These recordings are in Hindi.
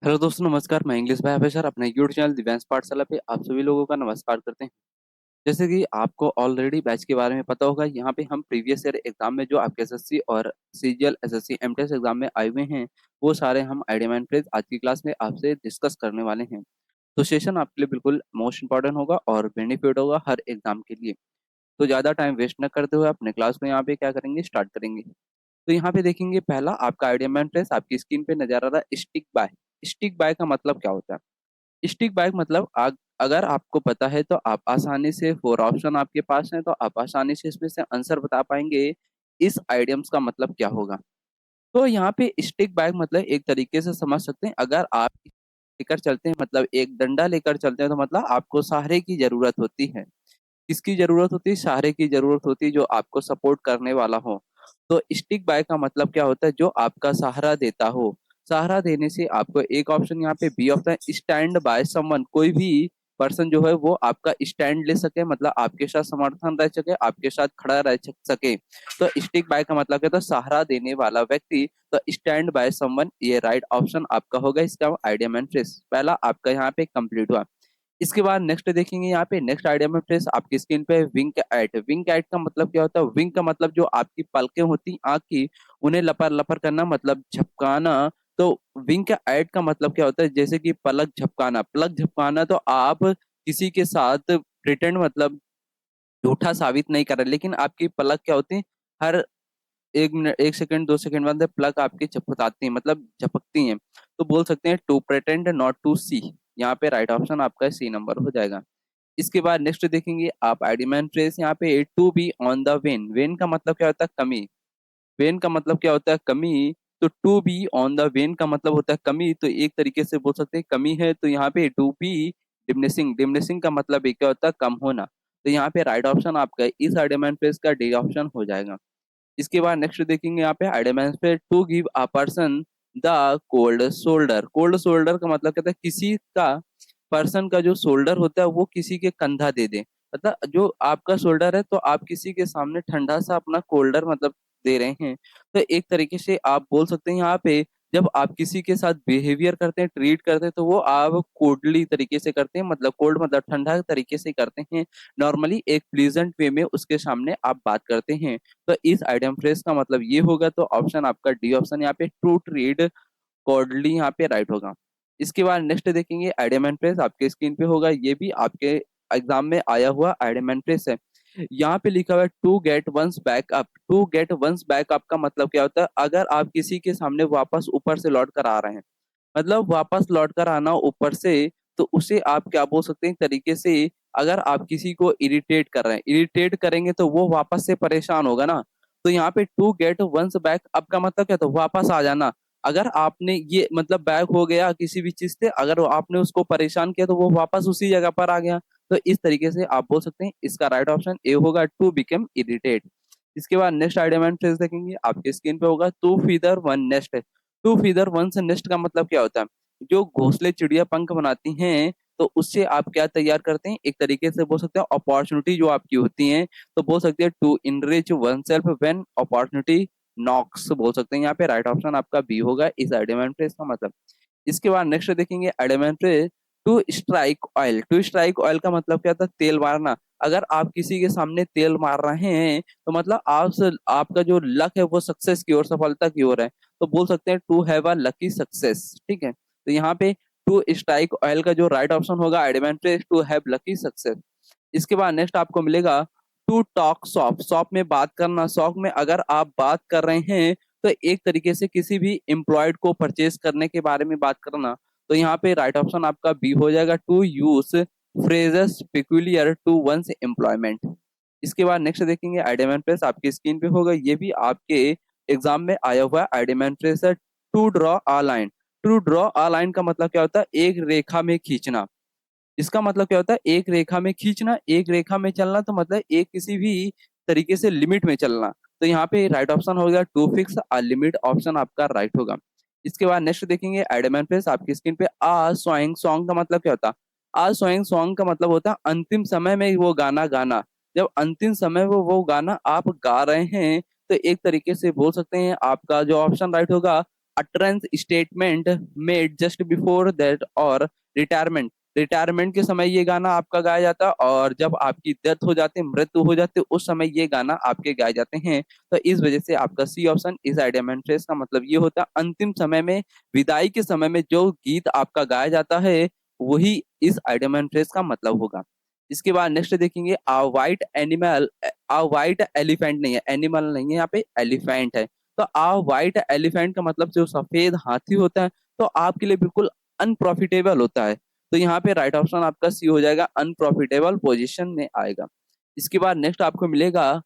हेलो दोस्तों, नमस्कार। मैं इंग्लिश भाई सर अपने यूट्यूब चैनल दिव्यांश पाठशाला पे आप सभी लोगों का नमस्कार करते हैं। जैसे कि आपको ऑलरेडी बैच के बारे में पता होगा, यहाँ पे हम प्रीवियस ईयर एग्जाम में जो आपके एसएससी और सीजीएल एसएससी एमटीएस एग्जाम में आए हुए हैं, वो सारे हम आइडिया मैन फ्रेज आज की क्लास में आपसे डिस्कस करने वाले हैं। तो सेशन आपके लिए बिल्कुल मोस्ट इंपॉर्टेंट होगा और बेनिफिट होगा हर एग्जाम के लिए। तो ज़्यादा टाइम वेस्ट न करते हुए अपने क्लास को यहाँ पे क्या करेंगे, स्टार्ट करेंगे। तो यहाँ पे देखेंगे, पहला आपका आइडिया मैन फ्रेज आपकी स्क्रीन पे नजर आ रहा है, स्टिक बाय। स्टिक बाय का मतलब क्या होता है? स्टिक बाय मतलब अगर आपको पता है तो आप आसानी से, फोर ऑप्शन आपके पास है तो आप आसानी से इसमें से आंसर बता पाएंगे इस आइडियम्स का मतलब क्या होगा। तो यहाँ पे स्टिक बाय मतलब एक तरीके से समझ सकते हैं, अगर आप लेकर चलते हैं मतलब एक डंडा लेकर चलते हैं तो मतलब आपको सहारे की जरूरत होती है। किसकी जरूरत होती है? सहारे की जरूरत होती है, जो आपको सपोर्ट करने वाला हो। तो स्टिक बाय का मतलब क्या होता है? जो आपका सहारा देता हो। सहारा देने से आपको एक ऑप्शन यहाँ पे B option, stand by someone. कोई भी पर्सन जो है वो आपका स्टैंड ले सके, मतलब आपके साथ समर्थन रह सके, आपके साथ खड़ा रह सके। तो स्टिक बाय का मतलब क्या होता है? सहारा देने वाला व्यक्ति। तो स्टैंड बाय समवन, ये राइट ऑप्शन आपका होगा। इसका आइडिया मैन फ्रेज पहला आपका यहाँ पे कंप्लीट हुआ। इसके बाद नेक्स्ट देखेंगे, यहाँ पे नेक्स्ट आइडिया में फ्रेंड्स आपकी स्क्रीन पे विंक एट। विंक एट का मतलब क्या होता है? विंक का मतलब जो आपकी पलकें होती आंख की, उन्हें लपर लपर करना, मतलब झपकाना। तो विंक एट का मतलब क्या होता है? जैसे कि पलक झपकाना। पलक झपकाना तो आप किसी के साथ प्रिटेंड, मतलब झूठा साबित नहीं कर रहे, लेकिन आपकी पलक क्या होती है, हर 1 मिनट, 1 सेकंड, 2 सेकंड बाद प्लग आपकी झपकती है, मतलब झपकती हैं। तो बोल सकते हैं टू प्रेटेंड नॉट टू सी। यहाँ पे राइट ऑप्शन आपका सी नंबर हो जाएगा। इसके बाद नेक्स्ट देखेंगे आप आइडियमैन फ्रेज, यहाँ पे to be on the wane. Wane का मतलब क्या होता है? कमी। वेन का मतलब क्या होता है? कमी। तो to be on the wane का मतलब होता है कमी, तो एक तरीके से बोल सकते हैं कमी है। तो यहाँ पे टू बी डिमिनिशिंग। डिमिनिशिंग का मतलब एक क्या होता है? कम होना। तो यहाँ पे राइट ऑप्शन आपका इस आइडियमैन फ्रेज का डी ऑप्शन हो जाएगा। इसके बाद नेक्स्ट देखेंगे, यहाँ पे आइडियमैन पे to give a person the cold shoulder. Cold shoulder का मतलब कहता है किसी का, पर्सन का जो शोल्डर होता है वो किसी के कंधा दे दे। मतलब जो आपका शोल्डर है तो आप किसी के सामने ठंडा सा अपना कोल्डर मतलब दे रहे हैं। तो एक तरीके से आप बोल सकते हैं यहाँ पे, जब आप किसी के साथ बिहेवियर करते हैं, ट्रीट करते हैं, तो वो आप कोल्डली तरीके से करते हैं, मतलब कोल्ड मतलब ठंडा तरीके से करते हैं। नॉर्मली एक प्लीजेंट वे में उसके सामने आप बात करते हैं। तो इस आइडियम फ्रेज का मतलब ये होगा। तो ऑप्शन आपका डी ऑप्शन यहाँ पे टू ट्रीड कॉर्डली यहाँ पे राइट होगा। इसके बाद नेक्स्ट देखेंगे आइडियम एंड फ्रेज आपके स्क्रीन पे होगा, ये भी आपके एग्जाम में आया हुआ आइडियम एंड फ्रेज है। यहाँ पे लिखा हुआ है to get one's back up. To get one's back up का मतलब क्या होता है? अगर आप किसी के सामने वापस ऊपर से लौट कर आ रहे हैं, मतलब वापस लौट कर आना ऊपर से, तो उसे आप क्या बोल सकते हैं तरीके से? अगर आप किसी को इरिटेट कर रहे हैं, इरिटेट करेंगे तो वो वापस से परेशान होगा ना। तो यहाँ पे to get one's back up का मतलब क्या था? वापस आ जाना। अगर आपने ये मतलब बैक हो गया किसी भी चीज से, अगर आपने उसको परेशान किया तो वो वापस उसी जगह पर आ गया। तो इस तरीके से आप बोल सकते हैं इसका राइट ऑप्शन ए होगा, टू बिकम इरिटेट। इसके बाद नेक्स्ट आइडिया फ्रेज देखेंगे आपके स्क्रीन पे होगा, to feather one nest. To feather one से नेस्ट का मतलब क्या होता है? जो घोंसले चिड़िया पंख बनाती हैं, तो उससे आप क्या तैयार करते हैं? एक तरीके से बोल सकते हैं अपॉर्चुनिटी जो आपकी होती है। तो बोल सकते हैं to enrich oneself when opportunity knocks, बोल सकते हैं। यहाँ पे राइट ऑप्शन आपका बी होगा इस आइडियम फ्रेज का मतलब। इसके बाद नेक्स्ट देखेंगे idiom phrase to strike oil. To strike oil का मतलब क्या था? तेल मारना। अगर आप किसी के सामने तेल मार रहे हैं तो मतलब आपका जो लक है वो सक्सेस की ओर, सफलता की ओर है। तो बोल सकते हैं to have a lucky success. ठीक है, तो यहाँ पे टू स्ट्राइक ऑयल का जो राइट ऑप्शन होगा idiom phrase to have lucky success. इसके बाद नेक्स्ट आपको मिलेगा टू टॉक शॉप। शॉप में बात करना। शॉप में अगर आप बात कर रहे हैं तो एक तरीके से किसी भी एम्प्लॉयड को परचेज करने के बारे में बात करना। तो यहाँ पे राइट ऑप्शन आपका बी हो जाएगा, to use phrases peculiar to one's employment. इसके बाद नेक्स्ट देखेंगे आइडियम फ्रेज आपकी स्क्रीन पे होगा, ये भी आपके एग्जाम में आया हुआ आइडियम फ्रेज है, to draw a line. To draw a line का मतलब क्या होता है? एक रेखा में खींचना। इसका मतलब क्या होता है? एक रेखा में खींचना, एक रेखा में चलना, तो मतलब एक किसी भी तरीके से लिमिट में चलना। तो यहाँ पे राइट ऑप्शन होगा to fix a limit, option आपका राइट होगा। इसके बाद नेक्स्ट देखेंगे आइडियम फ्रेज आपकी स्क्रीन पे, आ सोइंग सॉन्ग का मतलब क्या होता है? आ सोइंग सॉन्ग का मतलब होता है अंतिम समय में वो गाना गाना। जब अंतिम समय में वो गाना आप गा रहे हैं, तो एक तरीके से बोल सकते हैं आपका जो ऑप्शन राइट होगा utterance statement made just before that और रिटायरमेंट, रिटायरमेंट के समय ये गाना आपका गाया जाता है, और जब आपकी डेथ हो जाती है, मृत्यु हो जाती है, उस समय ये गाना आपके गाए जाते हैं। तो इस वजह से आपका सी ऑप्शन इस आइडियम एंड फ्रेज का मतलब ये होता है अंतिम समय में, विदाई के समय में जो गीत आपका गाया जाता है वही इस आइडियम एंड फ्रेज का मतलब होगा। इसके बाद नेक्स्ट देखेंगे अ वाइट एनिमल, अ वाइट एलिफेंट नहीं है, एनिमल नहीं है, यहाँ पे एलिफेंट है। तो अ वाइट एलिफेंट का मतलब जो सफेद हाथी होता है, तो आपके लिए बिल्कुल अनप्रॉफिटेबल होता है। तो यहाँ पे राइट ऑप्शन आपका सी हो जाएगा, अनप्रॉफिटेबल पोजीशन में आएगा। इसके बाद नेक्स्ट आपको मिलेगा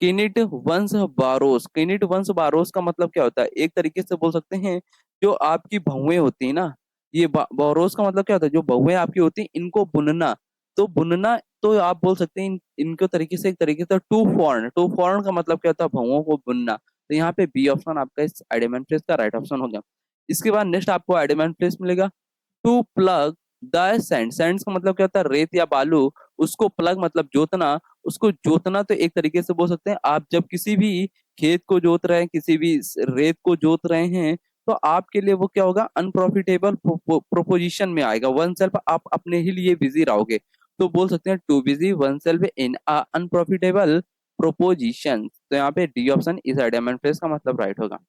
किनिट वंश बारोस। किनिट वंश बारोस का मतलब क्या होता है, एक तरीके से बोल सकते हैं जो आपकी बहुएं होती है ना, ये बारोस का मतलब क्या होता है, जो बहुएं आपकी होती हैं इनको बुनना। तो बुनना तो आप बोल सकते हैं इनको तरीके से, एक तरीके से टू फॉर्न, टू फॉर्न का मतलब क्या होता है, बहुओं को बुनना। तो यहाँ पे बी ऑप्शन आपका इस आइडियम फ्रेज का राइट ऑप्शन हो गया। इसके बाद नेक्स्ट आपको आइडियम फ्रेज मिलेगा to plough the sand. Sand का मतलब क्या होता है, रेत या बालू, उसको प्लग मतलब जोतना, उसको जोतना तो एक तरीके से बोल सकते हैं आप जब किसी भी खेत को जोत रहे हैं, किसी भी रेत को जोत रहे हैं, तो आपके लिए वो क्या होगा, अनप्रॉफिटेबल प्रोपोजिशन में आएगा, वन सेल्फ आप अपने ही लिए बिजी रहोगे। तो बोल सकते हैं too busy one self in unprofitable proposition. तो यहाँ पे डी ऑप्शन इस आइडियम फ्रेज का मतलब राइट होगा।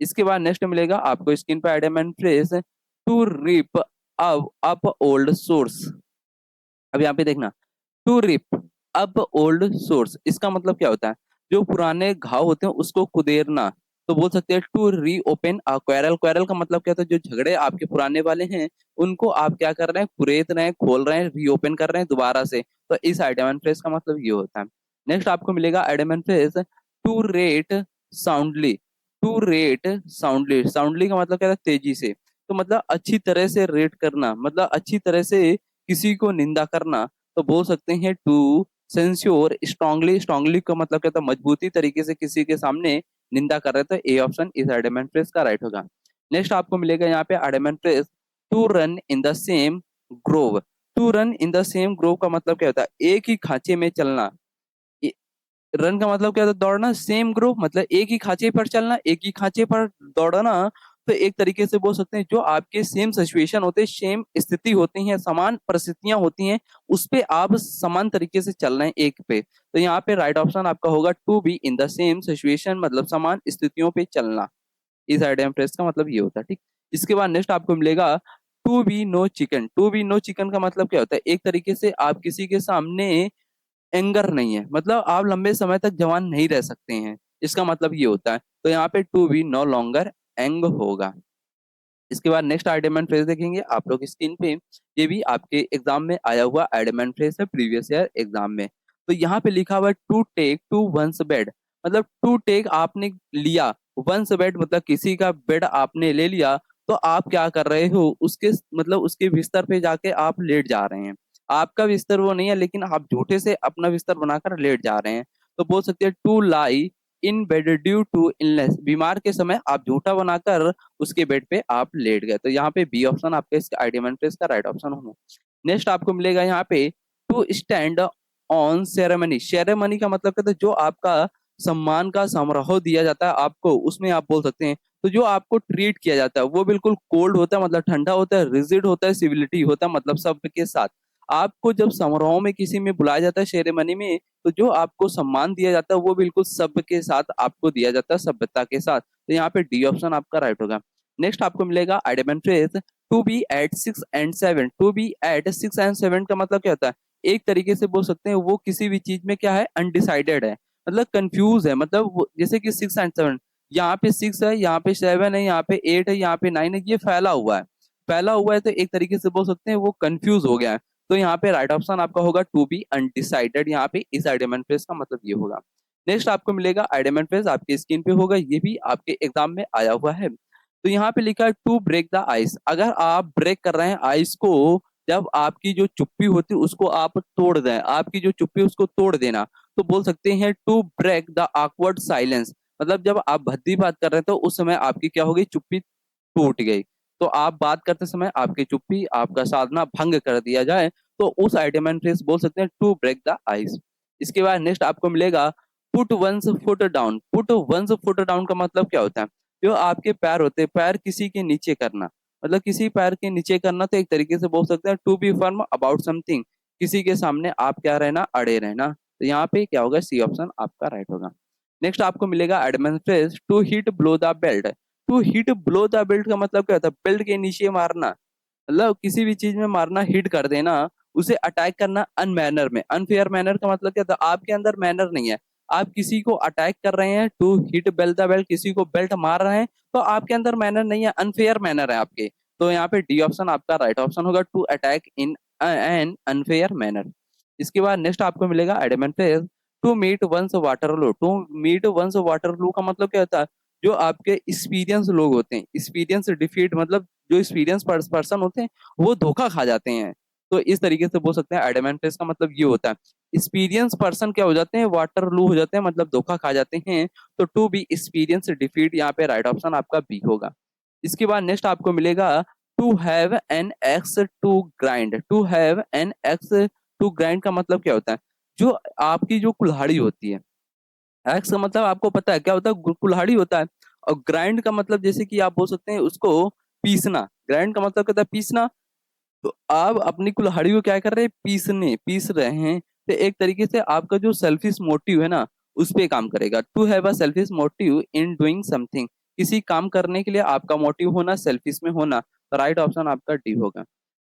इसके बाद नेक्स्ट मिलेगा आपको स्क्रीन पे idiom phrase to rip up up old sores. अब यहाँ पे देखना, to rip up old sores, इसका मतलब क्या होता है, जो पुराने घाव होते हैं उसको कुदेरना। तो बोल सकते हैं टू री ओपन अ क्वेरल। क्वेरल का मतलब क्या होता है, जो झगड़े आपके पुराने वाले हैं उनको आप क्या कर रहे हैं, कुरेद रहे हैं, खोल रहे हैं, रीओपन कर रहे हैं दोबारा से। तो इस आइटम एंड फ्रेज का मतलब ये होता है। नेक्स्ट आपको मिलेगा idiom and phrase to rate soundly. To rate soundly, soundly का मतलब क्या है, तेजी से। तो मतलब अच्छी तरह से रेट करना, मतलब अच्छी तरह से किसी को निंदा करना। तो बोल सकते हैं टू सेंस्योर स्ट्रांगली। स्ट्रांगली का मतलब क्या था, मजबूती तरीके से किसी के सामने निंदा कर रहे थे। ए ऑप्शन इस आइडमेंट फ्रेज का राइट होगा। नेक्स्ट आपको मिलेगा यहाँ पे idiom and phrase to run in the same groove. To run in the same groove का मतलब क्या होता है, एक ही खांचे में चलना। रन का मतलब क्या होता है, दौड़ना। सेम ग्रुप मतलब एक ही खांचे पर चलना, एक ही खांचे पर दौड़ना। तो एक तरीके से बोल सकते हैं जो आपके सेम सिचुएशन होते हैं, सेम स्थिति होती है, समान परिस्थितियां होती हैं, उस पे आप समान तरीके से चल रहे हैं एक पे। तो यहाँ पे राइट ऑप्शन आपका होगा to be in the same situation, मतलब समान स्थितियों पे चलना। इस आइडियम फ्रेज का मतलब ये होता है, ठीक। इसके बाद नेक्स्ट आपको मिलेगा to be no chicken. To be no chicken का मतलब क्या होता है, एक तरीके से आप किसी के सामने एंगर नहीं है, मतलब आप लंबे समय तक जवान नहीं रह सकते हैं, इसका मतलब ये होता है। तो यहाँ पे टू बी नो लॉन्गर एंग होगा। इसके बाद नेक्स्ट आइडमेंट फ्रेज देखेंगे आप लोग स्क्रीन पे, ये भी आपके एग्जाम में आया हुआ आइडमेंट फ्रेज है प्रीवियस ईयर एग्जाम में। तो यहाँ पे लिखा हुआ है to take to one's bed. मतलब टू टेक आपने लिया, वंस बेड मतलब किसी का बेड आपने ले लिया, तो आप क्या कर रहे हो, उसके मतलब उसके बिस्तर पे जाके आप लेट जा रहे हैं। आपका बिस्तर वो नहीं है, लेकिन आप झूठे से अपना बिस्तर बनाकर लेट जा रहे हैं। तो बोल सकते हैं to lie in bed due to illness. बीमार के समय आप झूठा बनाकर उसके बेड पे आप लेट गए। तो यहाँ पे बी ऑप्शन आपका इसका आइडियम फ्रेज का राइट ऑप्शन होगा। नेक्स्ट आपको मिलेगा यहाँ पे to stand on ceremony. Ceremony का मतलब कहते हैं जो आपका सम्मान का समारोह दिया जाता है आपको, उसमें आप बोल सकते हैं। तो जो आपको ट्रीट किया जाता है वो बिल्कुल कोल्ड होता है, मतलब ठंडा होता है, रिजिड होता है, सिविलिटी होता है, मतलब सब के साथ। आपको जब समारोह में किसी में बुलाया जाता है सेरेमनी में, तो जो आपको सम्मान दिया जाता है वो बिल्कुल सब के साथ आपको दिया जाता है, सभ्यता के साथ। तो यहाँ पे डी ऑप्शन आपका राइट होगा। नेक्स्ट आपको मिलेगा idiom and phrase to be at six and seven. To be at six and seven का मतलब क्या होता है, एक तरीके से बोल सकते हैं वो किसी भी चीज में क्या है, अनडिसाइडेड है, मतलब कंफ्यूज है। मतलब जैसे कि सिक्स एंड सेवन, यहाँ पे सिक्स है, यहाँ पे सेवन है, यहाँ पे एट है, यहाँ पे नाइन है, ये फैला हुआ है। फैला हुआ है तो एक तरीके से बोल सकते हैं वो कंफ्यूज हो गया है। तो यहाँ पे राइट ऑप्शन आपका होगा टू बी अनडिसाइडेड। यहाँ पे इस आइडमेंट फ्रेज का मतलब ये होगा। नेक्स्ट आपको मिलेगा आइडमेंट फ्रेज आपके स्क्रीन पे होगा, ये भी आपके एग्जाम में आया हुआ है। तो यहाँ पे लिखा है टू ब्रेक द आइस। अगर आप ब्रेक कर रहे हैं आइस को, जब आपकी जो चुप्पी होती है उसको आप तोड़ दें, आपकी जो चुप्पी है उसको तोड़ देना। तो बोल सकते हैं to break the awkward silence. मतलब जब आप भद्दी बात कर रहे हैं तो उस समय आपकी क्या हो गई, चुप्पी टूट गई। तो आप बात करते समय आपकी चुप्पी, आपका साधना भंग कर दिया जाए, तो उस आइटम एंड फ्रेज बोल सकते हैं टू ब्रेक द आइस। इसके बाद नेक्स्ट आपको मिलेगा put one's foot down. Put one's foot down का मतलब क्या होता है, जो आपके पैर होते हैं, पैर किसी के नीचे करना, मतलब किसी पैर के नीचे करना, तो एक तरीके से बोल सकते हैं to be firm about something, किसी के सामने आप क्या रहना, अड़े रहना। तो यहाँ पे क्या होगा, सी ऑप्शन आपका राइट होगा। नेक्स्ट आपको मिलेगा idiom phrase, to hit below the belt. To hit below the belt का मतलब क्या होता है, बेल्ट के नीचे मारना, मतलब किसी भी चीज में मारना, हिट कर देना, उसे अटैक करना अनमैनर में। अनफेयर मैनर का मतलब क्या था, आपके अंदर मैनर नहीं है, आप किसी को अटैक कर रहे हैं, to hit belt the belt, किसी को बेल्ट मार रहे हैं, तो आपके अंदर मैनर नहीं है, अनफेयर मैनर है आपके। तो यहाँ पे डी ऑप्शन आपका राइट ऑप्शन होगा, to attack in an unfair manner. इसके बाद नेक्स्ट आपको मिलेगा idiom phrase, to meet one's Waterloo. To meet one's Waterloo का मतलब क्या होता है, जो आपके एक्सपीरियंस लोग होते हैं, एक्सपीरियंस डिफीट, मतलब जो एक्सपीरियंस पर्सन होते हैं वो धोखा खा जाते हैं। तो इस तरीके से बोल सकते हैं एडवांटेज का मतलब ये होता है, एक्सपीरियंस पर्सन क्या हो जाते हैं, वाटर लू हो जाते हैं, मतलब धोखा खा जाते हैं। तो टू बी एक्सपीरियंस डिफीट, यहाँ पे राइट ऑप्शन आपका बी होगा। इसके बाद नेक्स्ट आपको मिलेगा to have an axe to grind. To have an axe to grind का मतलब क्या होता है, जो आपकी जो कुल्हाड़ी होती है, एक्स का मतलब आपको पता है क्या होता है, कुल्हाड़ी होता है। और ग्राइंड का मतलब जैसे कि आप बोल सकते हैं उसको पीसना, ग्राइंड का मतलब क्या होता है, पीसना। तो आप अपनी कुल्हाड़ी को क्या कर रहे हैं, पीस रहे हैं। तो एक तरीके से आपका जो सेल्फिश मोटिव है ना, उस पे काम करेगा। To have a selfish motive in doing something, किसी काम करने के लिए आपका मोटिव होना, सेल्फिश में होना। तो राइट ऑप्शन आपका डी होगा।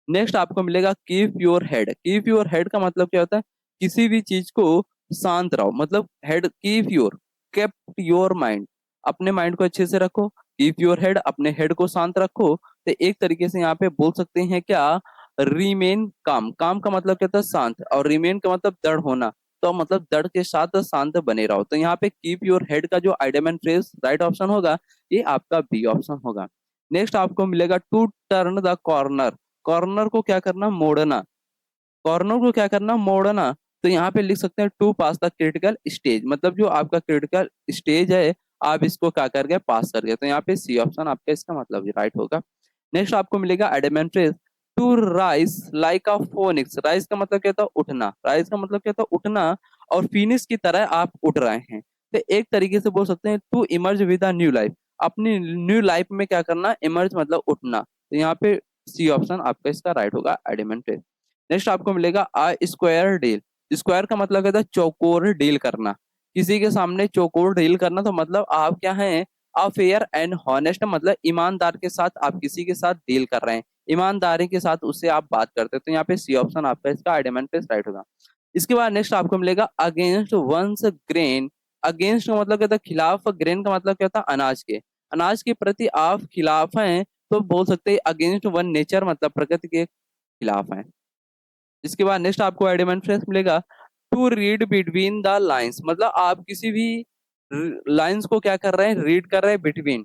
नेक्स्ट आपको मिलेगा keep your head. Keep your head का मतलब क्या होता है, किसी भी चीज को शांत रहो, मतलब head keep your, kept your mind, अपने माइंड को अच्छे से रखो। कीप योर हेड, अपने हेड को शांत रखो। तो एक तरीके से यहाँ पे बोल सकते हैं क्या, रिमेन काम। काम का मतलब क्या था, शांत, और रिमेन का मतलब दृढ़ होना, तो मतलब दृढ़ के साथ शांत बने रहो। तो यहाँ पे कीप योर हेड का जो आइडम फ्रेज राइट ऑप्शन होगा, ये आपका बी ऑप्शन होगा। नेक्स्ट आपको मिलेगा to turn the corner. Corner को क्या करना, मोड़ना। कॉर्नर को क्या करना, मोड़ना। तो यहाँ पे लिख सकते हैं to pass the critical stage, मतलब जो आपका क्रिटिकल स्टेज है, आप इसको क्या कर गए, पास कर गए। तो यहाँ पे सी ऑप्शन आपका इसका मतलब राइट होगा। नेक्स्ट आपको मिलेगा एडमेंट्रेस, to rise like a phoenix. Rise का मतलब क्या था, उठना। राइज का मतलब क्या था, उठना। और फिनिक्स की तरह आप उठ रहे हैं। तो एक तरीके से बोल सकते हैं to emerge with a new life, अपनी न्यू लाइफ में क्या करना, इमर्ज मतलब उठना। तो यहाँ पे सी ऑप्शन आपका इसका राइट होगा, एडमेंट्रेस। नेक्स्ट आपको मिलेगा आ स्क्वायर डील। स्क्वायर का मतलब कहता है चौकोर डील करना, किसी के सामने चौकोर डील करना। तो मतलब आप क्या हैं, आ फेयर एंड हॉनेस्ट, मतलब ईमानदार के साथ आप किसी के साथ डील कर रहे हैं, ईमानदारी के साथ उससे आप बात करते हैं। तो यहाँ पे सी ऑप्शन आपका इसका आइडेंट पे राइट होगा। इसके बाद नेक्स्ट आपको मिलेगा अगेंस्ट वंस ग्रेन। अगेंस्ट का मतलब क्या था, खिलाफ। ग्रेन का मतलब क्या था, अनाज के। अनाज के प्रति आप खिलाफ हैं, तो बोल सकते हैं अगेंस्ट वन नेचर, मतलब प्रकृति के खिलाफ हैं। इसके बाद नेक्स्ट आपको एडिमेंट फ्रेस मिलेगा, to read between the lines, मतलब आप किसी भी लाइंस को क्या कर रहे हैं, रीड कर रहे हैं बिटवीन।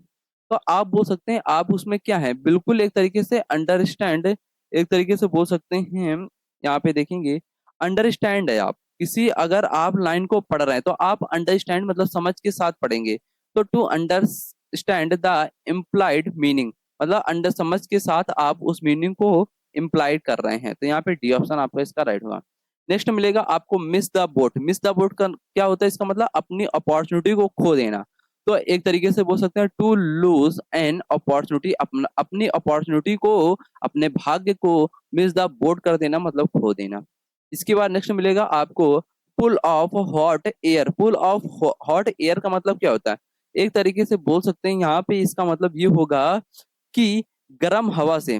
तो आप बोल सकते हैं आप उसमें क्या है, बिल्कुल एक तरीके से अंडरस्टैंड, एक तरीके से बोल सकते हैं। यहाँ पे देखेंगे, अंडरस्टैंड है आप किसी, अगर आप लाइन को पढ़ रहे हैं तो आप अंडरस्टैंड मतलब समझ के साथ पढ़ेंगे। तो to understand the implied meaning, मतलब अंडर समझ के साथ आप उस मीनिंग को इम्प्लाइड कर रहे हैं। तो यहाँ पे डी ऑप्शन आपका इसका राइट होगा। नेक्स्ट मिलेगा आपको miss the boat. Miss the boat का क्या होता है, इसका मतलब अपनी अपॉर्चुनिटी को खो देना। तो एक तरीके से बोल सकते हैं टू लूज एन अपॉर्चुनिटी, अपनी अपॉर्चुनिटी को, अपने भाग्य को मिस द बोट कर देना, मतलब खो देना। इसके बाद नेक्स्ट मिलेगा आपको pull of hot air. Pull of hot air का मतलब क्या होता है, एक तरीके से बोल सकते हैं यहाँ पे इसका मतलब ये होगा कि गर्म हवा से,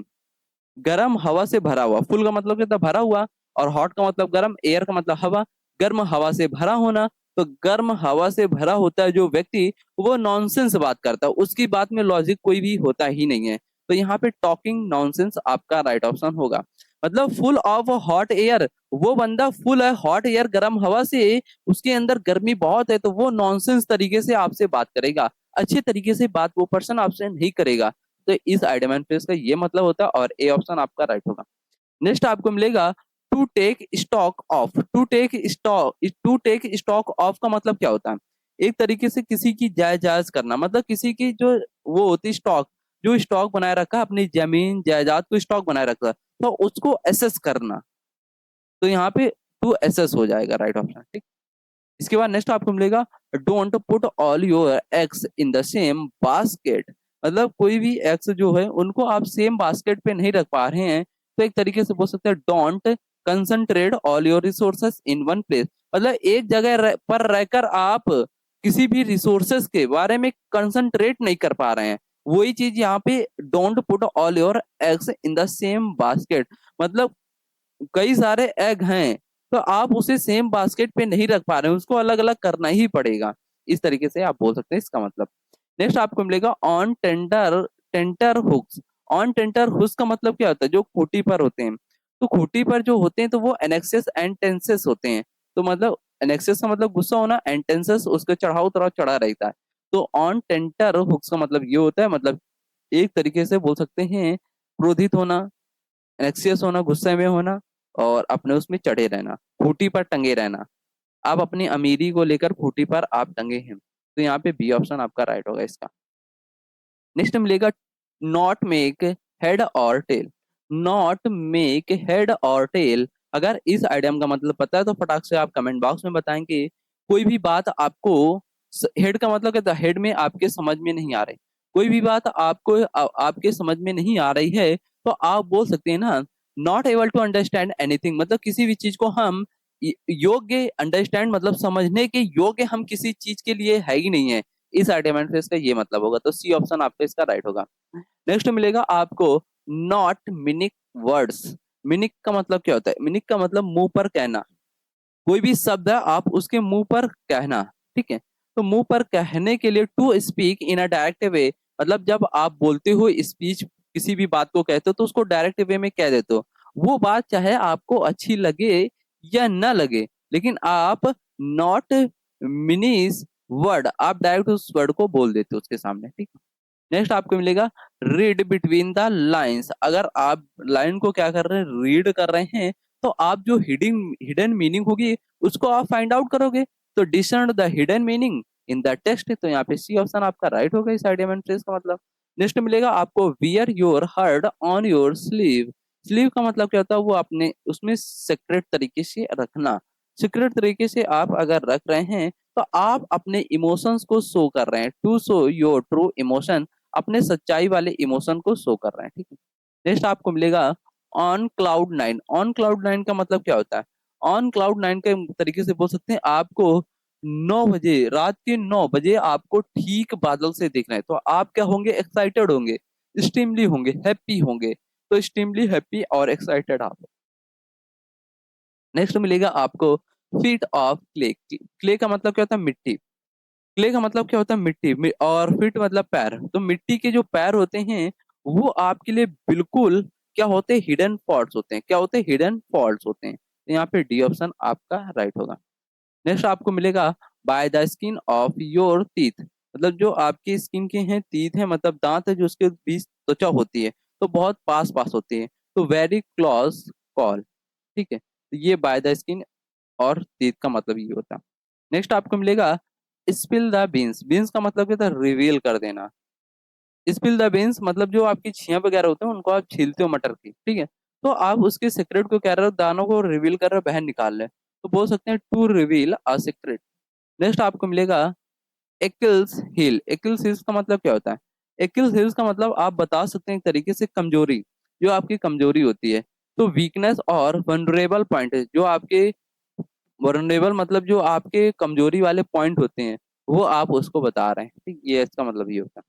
गर्म हवा से भरा हुआ। फुल का मतलब क्या था, भरा हुआ। और हॉट का मतलब गर्म, एयर का मतलब हवा, गर्म हवा से भरा होना। तो गर्म हवा से भरा होता है जो व्यक्ति, वो नॉनसेंस बात करता है, उसकी बात में लॉजिक कोई भी होता ही नहीं है। तो यहाँ पे टॉकिंग नॉनसेंस आपका राइट ऑप्शन होगा। मतलब फुल ऑफ हॉट एयर, वो बंदा फुल है हॉट एयर, गर्म हवा से, उसके अंदर गर्मी बहुत है, तो वो नॉनसेंस तरीके से आपसे बात करेगा, अच्छे तरीके से बात वो पर्सन आपसे नहीं करेगा। तो इस आइडमेंट फ्रेज का ये मतलब होता है, और ए ऑप्शन आपका राइट होगा। नेक्स्ट आपको मिलेगा to take stock of. To take stock of का मतलब क्या होता है, एक तरीके से किसी की जायदाद करना, मतलब किसी की जो वो होती स्टॉक, जो स्टॉक बनाए रखा है, अपनी जमीन जायदाद को स्टॉक बनाए रखा है, तो उसको एसेस करना। तो यहाँ पे टू एसेस हो जाएगा राइट ऑप्शन, ठीक। इसके बाद नेक्स्ट आपको मिलेगा don't put all your eggs in the same basket. मतलब कोई भी एग्स जो है उनको आप सेम बास्केट पे नहीं रख पा रहे हैं, तो एक तरीके से बोल सकते हैं don't concentrate all your resources in one place. मतलब एक जगह पर रहकर आप किसी भी रिसोर्सेस के बारे में कंसंट्रेट नहीं कर पा रहे हैं, वही चीज यहाँ पे don't put all your eggs in the same basket. मतलब कई सारे एग हैं, तो आप उसे सेम बास्केट पे नहीं रख पा रहे हैं, उसको अलग अलग करना ही पड़ेगा। इस तरीके से आप बोल सकते हैं इसका मतलब। नेक्स्ट आपको मिलेगा on tender tenterhooks. On tenterhooks का मतलब क्या होता है, जो खूंटी पर होते हैं। तो खूंटी पर जो होते हैं तो वो एनेक्सेस एंड टेंसेस होते हैं। तो मतलब एनेक्सेस का मतलब गुस्सा होना, एंड टेंसेस उसके चढ़ाव उतराव चढ़ा रहता है। तो ऑन टेंटर हुक्स का मतलब ये होता है, मतलब एक तरीके से बोल सकते हैं क्रोधित होना, एनेक्सियस होना, गुस्से में होना, और अपने उसमें चढ़े रहना, खूंटी पर टंगे रहना। आप अपनी अमीरी को लेकर खूंटी पर आप टंगे हैं, तो यहाँ पे बी ऑप्शन आपका राइट होगा इसका। नेक्स्ट मिलेगा नॉट मेक हेड और टेल। नॉट मेक हेड और टेल, अगर इस आइडियम का मतलब पता है तो फटाक से आप कमेंट बॉक्स में बताएंगे। कोई भी बात आपको, हेड का मतलब क्या था, हेड में आपके समझ में नहीं आ रही, कोई भी बात आपको आपके समझ में नहीं आ रही है, तो आप बोल सकते हैं ना not able to understand anything. मतलब किसी भी चीज को हम योग्य अंडरस्टैंड, मतलब समझने के योग्य हम किसी चीज के लिए है ही नहीं है। इस आर्ग्यूमेंट से इसका ये मतलब होगा, तो सी ऑप्शन आपका इसका राइट होगा। नेक्स्ट मिलेगा आपको नॉट मिनिक वर्ड्स। मिनिक का मतलब क्या होता है, मिनिक का मतलब मुंह पर कहना। कोई भी शब्द है आप उसके मुंह पर कहना, ठीक है। तो मुंह पर कहने के लिए to speak in a direct way, मतलब जब आप बोलते हो स्पीच, किसी भी बात को कहते हो तो उसको डायरेक्ट वे में कह देते हो। वो बात चाहे आपको अच्छी लगे या न लगे, लेकिन आप नॉट मिनीस वर्ड, आप डायरेक्ट उस वर्ड को बोल देते हो उसके सामने, ठीक है। नेक्स्ट आपको मिलेगा रीड बिटवीन द लाइंस। अगर आप लाइन को क्या कर रहे हैं, रीड कर रहे हैं, तो आप जो हिडन हिडन मीनिंग होगी उसको आप फाइंड आउट करोगे। तो discern the hidden meaning in the text, तो यहाँ पे सी ऑप्शन आपका राइट होगा इस आइडियमेंट फ्रेज का मतलब। नेक्स्ट मिलेगा आपको wear your heart on your sleeve. Sleeve का मतलब क्या होता है, वो अपने उसमें सीक्रेट तरीके से रखना। सीक्रेट तरीके से आप अगर रख रहे हैं तो आप अपने इमोशंस को शो कर रहे हैं, to show your true emotion, अपने सच्चाई वाले इमोशन को शो कर रहे हैं, ठीक है। नेक्स्ट आपको मिलेगा on cloud nine. On cloud nine का मतलब क्या होता है, ऑन क्लाउड नाइन के तरीके से बोल सकते हैं आपको 9 बजे, रात के 9 बजे आपको ठीक बादल से दिख रहे हैं, तो आप क्या होंगे, एक्साइटेड होंगे, स्टीमली होंगे, हैप्पी होंगे। तो स्टीमली, हैप्पी और एक्साइटेड आप। नेक्स्ट मिलेगा आपको फीट ऑफ क्ले। क्ले का मतलब क्या होता है, मिट्टी। क्ले का मतलब क्या होता है, मिट्टी और फिट मतलब पैर। तो मिट्टी के जो पैर होते हैं वो आपके लिए बिल्कुल क्या होते हैं, हिडन फॉल्ट्स होते हैं। क्या होते हैं, हिडन फॉल्ट्स होते हैं। तो यहाँ पे डी ऑप्शन आपका राइट होगा। नेक्स्ट आपको मिलेगा by the skin of your teeth. मतलब जो आपकी स्किन के हैं, टीथ है मतलब दांत है, जो उसके बीच त्वचा होती है तो बहुत पास पास होती है, तो वेरी क्लोज कॉल, ठीक है। तो ये बाय द स्किन और टीथ का मतलब ये होता है। नेक्स्ट आपको मिलेगा स्पिल द बीन्स। बीन्स का मतलब क्या था, रिवील कर देना। स्पिल द बीन्स मतलब जो आपकी छियां वगैरह होते हैं उनको आप छीलते हो मटर की, ठीक है। तो आप उसके सीक्रेट को कह रहे हो, दानों को रिवील कर रहे हो, बाहर निकाल रहे हो, तो बोल सकते हैं to reveal a secret. Next आपको मिलेगा एक्किल्स हील। एक्किल्स हील्स का मतलब क्या होता है, एक्किल्स हील्स का मतलब आप बता सकते हैं एक तरीके से कमजोरी, जो आपकी कमजोरी होती है। तो वीकनेस और वनरेबल पॉइंट, जो आपके वनरेबल मतलब जो आपके कमजोरी वाले पॉइंट होते हैं, वो आप उसको बता रहे हैं, ठीक, ये इसका मतलब ये होता है।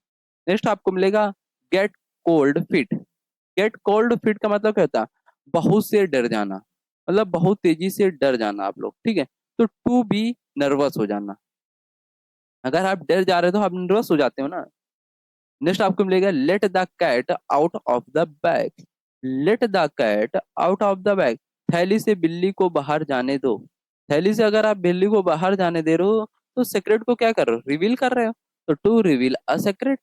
नेक्स्ट आपको मिलेगा gate cold fit. Gate cold fit का मतलब क्या होता है, बहुत से डर जाना, मतलब बहुत तेजी से डर जाना आप लोग, ठीक है। तो टू बी नर्वस हो जाना, अगर आप डर जा रहे हो तो आप नर्वस हो जाते हो ना। नेक्स्ट आपको मिलेगा let the cat out of the bag. Let the cat out of the bag, थैली से बिल्ली को बाहर जाने दो। थैली से अगर आप बिल्ली को बाहर जाने दे रहे हो तो सीक्रेट को क्या कर रहे हो, रिवील कर रहे हो। तो to reveal a secret.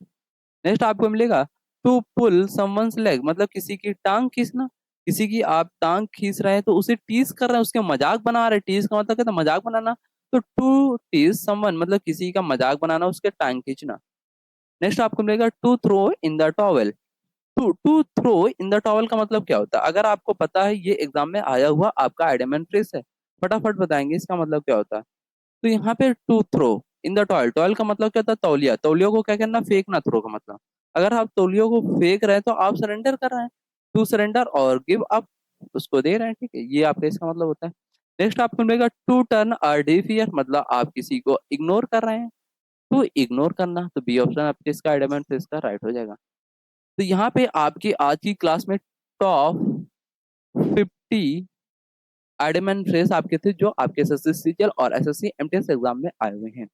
Next आपको मिलेगा टू पुल समवंस लेग, मतलब किसी की टांग खींचना। किसी की आप टांग खींच रहे हैं तो उसे टीज कर रहे हैं, उसके मजाक बना रहे हैं। टीज का मतलब क्या था, मजाक बनाना। तो टू टीज समवन मतलब किसी का मजाक बनाना, उसके टांग खींचना। नेक्स्ट आपको मिलेगा to throw in the towel. To to throw in the towel का मतलब क्या होता है, अगर आपको पता है ये एग्जाम में आया हुआ आपका आइडियम फ्रेज है, फटाफट बताएंगे इसका मतलब क्या होता है। तो यहाँ पे to throw in the towel, towel का मतलब क्या था, तौलिया, तौलिया को क्या करना, फेंकना, थ्रो का मतलब अगर आप तौलिया को फेंक रहे हैं तो आप सरेंडर कर रहे हैं, टू सरेंडर और गिव अप, उसको दे रहे हैं, ठीक है, ये आपका इसका मतलब होता है। नेक्स्ट आपको मिलेगा टू टर्न आर डिफियर, मतलब आप किसी को इग्नोर कर रहे हैं, तो इग्नोर करना, तो बी ऑप्शन आपके इसका एडमेंट इसका राइट हो जाएगा। तो यहाँ पे आपकी आज की क्लास में टॉप 50 एडमेंट फ्रेज आपके थे जो आपके एसएससी सीजीएल और एसएससी एमटीएस एग्जाम में आए हुए हैं।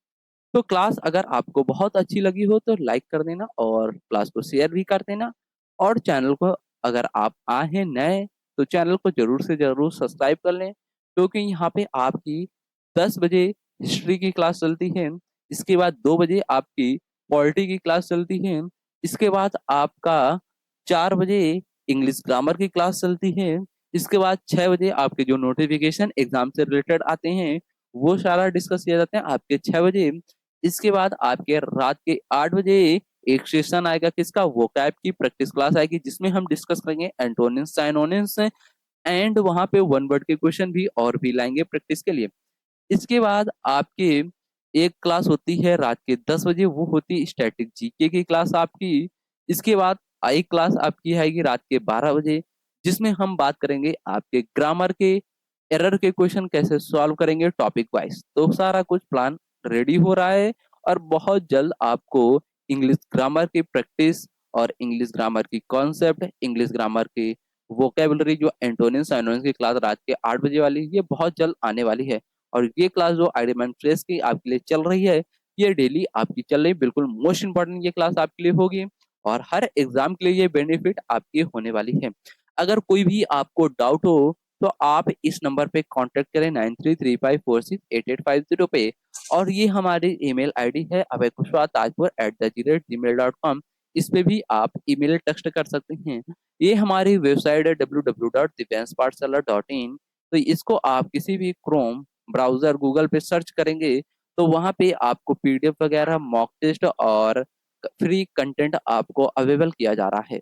तो क्लास अगर आपको बहुत अच्छी लगी हो तो लाइक कर देना और क्लास को शेयर भी कर देना, और चैनल को अगर आप आए हैं नए तो चैनल को जरूर से जरूर सब्सक्राइब कर लें, क्योंकि यहाँ पे आपकी 10 बजे हिस्ट्री की क्लास चलती है, इसके बाद 2 बजे आपकी पॉलिटी की क्लास चलती है, इसके बाद आपका 4 बजे इंग्लिश ग्रामर की क्लास चलती है, इसके बाद 6 बजे आपके जो नोटिफिकेशन एग्जाम से रिलेटेड आते हैं वो सारा डिस्कस किया जाता है आपके 6 बजे। इसके बाद आपके रात के 8 बजे एक सेशन आएगा किसका, वोकैब की प्रैक्टिस क्लास आएगी, जिसमें हम डिस्कस करेंगे एंटोनिम्स साइनोनिम्स, एंड वहां पे वन वर्ड के क्वेश्चन भी और भी लाएंगे प्रैक्टिस के लिए। इसके बाद आपके एक क्लास होती है रात के 10 बजे, वो होती है स्टैटिक जीके की क्लास आपकी। इसके बाद एक क्लास आपकी आएगी रात के 12 बजे, जिसमें हम बात करेंगे आपके ग्रामर के एरर के क्वेश्चन कैसे सॉल्व करेंगे टॉपिक वाइज। तो सारा कुछ प्लान रेडी हो रहा है, और बहुत जल्द आपको इंग्लिश ग्रामर की प्रैक्टिस और इंग्लिश ग्रामर की कॉन्सेप्ट, इंग्लिश ग्रामर की वोकेबलरी, जो एंटोनियन साइनोनियन की क्लास रात के 8 बजे वाली, ये बहुत जल्द आने वाली है। और ये क्लास जो आईडीमैन फ्रेश की आपके लिए चल रही है, ये डेली आपकी चल रही, बिल्कुल मोस्ट इंपॉर्टेंट ये क्लास आपके लिए होगी, और हर एग्जाम के लिए ये बेनिफिट आपकी होने वाली है। अगर कोई भी आपको डाउट हो तो आप इस नंबर पे कांटेक्ट करें 9335468850 पे, और ये हमारी ईमेल आईडी है abhaykushwatajpur@gmail.com, इस पे भी आप ईमेल टेक्स्ट कर सकते हैं। ये हमारी वेबसाइट है www.divyenspathshala.in। तो इसको आप किसी भी क्रोम ब्राउजर गूगल पे सर्च करेंगे तो वहां पे आपको पीडीएफ वगैरह, मॉक टेस्ट और फ्री कंटेंट आपको अवेलेबल किया जा रहा है।